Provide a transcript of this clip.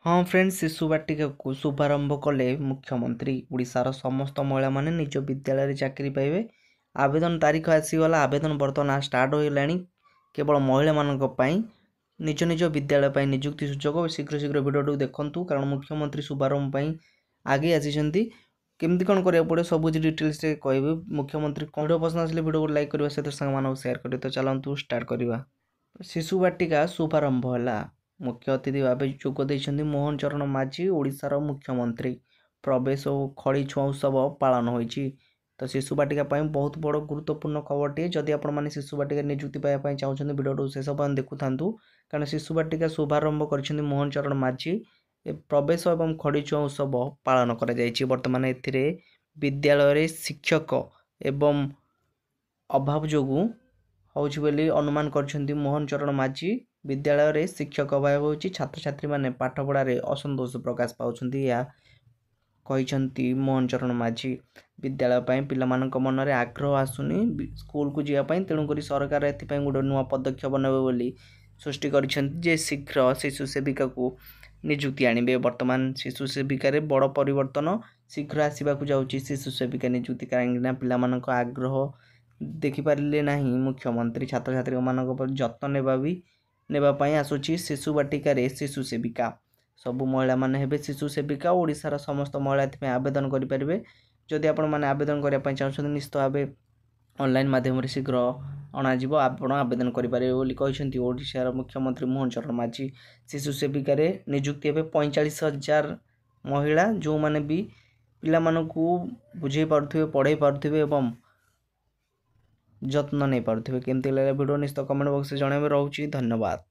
हाँ फ्रेंड्स, शिशु बाटिका को शुभारंभ कले मुख्यमंत्री। ओडिशार समस्त महिला माने निज विद्यालय चाकरी पाइबे। आवेदन तारीख आसीगला। आवेदन बर्तमान स्टार्ट होइलाणी। केवल महिला मानक पई निज निज विद्यालय पई नियुक्ति सूचक। शीघ्र शीघ्र वीडियो देखंतु कारण मुख्यमंत्री शुभारंभ पई आगे आसीचंती। केमती कौन करिया पड़े सब डिटेल्स रे कहबे। मुख्यमंत्री वीडियो पसंद आसले वीडियो को लाइक करबा सहित संग मानक शेयर करियो। तो चलंतु स्टार्ट करबा। शिशु बाटिका शुभारंभ होला। मुख्य अतिथि भाव जोग देइछन्ति मोहन चरण माझी। ओडिशार मुख्यमंत्री प्रवेश और खड़ी छुआ उत्सव पालन होइछि। तो शिशु बाटिका बहुत बड़ गुरुत्वपूर्ण खबरटे। जदि आपण माने शिशु बाटिका नियुक्ति पाइबा चाहछन्ति वीडियो शेष पर्यंत देखुथांतु कारण शिशु बाटिका शुभारंभ करछन्ति मोहन चरण माझी। प्रवेश और खड़ी छुआ उत्सव पालन करा जाइछि। वर्तमान एथिरे विद्यालय रे शिक्षक एवं अभाव जोगु होउछि बोली अनुमान करछन्ति मोहन चरण माझी। विद्यालय रे शिक्षक अभाव होउछि। छात्र छात्री माने पाठ पढ़ारे असंतोष प्रकाश पाउछन्ति या कहिछन्ति मोहन चरण माझी। विद्यालय पई पिला मानक मन रे आग्रह आसुनी स्कूल को जिया पई। तेणु करी सरकार एथि पई गुड नुवा पदक्षेप नेबे बोली सृष्टि करिछन्ति जे शीघ्र शिशु सेविका को नियुक्ति आनिबे। वर्तमान शिशु सेविका रे बड़ परिवर्तन शीघ्र आसीबा को जाउछि। शिशु सेविका नियुक्ति कारण पिला मानक आग्रह देखि पारिले नाही मुख्यमंत्री। छात्र छात्री मानक पर जत्न नेबा पई आसुछि शिशु बाटिका रे शिशु सेविका। सबु महिला माने हेबे शिशु सेविका। ओडिशार समस्त महिला एथि आवेदन करि परिबे। जदि आपण माने आवेदन करिया पई चाहछन्ति निश्चित भाबे ऑनलाइन माध्यम रे शीघ्र अना जिवो। आपण आवेदन करि परिबे बोली कहिसन्ति ओडिशार मुख्यमंत्री मोहन चरण माझी। शिशु सेविका रे नियुक्ति हेबे 45,000 महिला जो माने भी पिला मानकू बुझे पारुथिबे पढ़ाई पारुथिबे एवं जत्न नहीं पारुथिबे। केमती लागला वीडियो निश्चित कमेंट बॉक्स में जणाइबे। रहउछि धन्यवाद।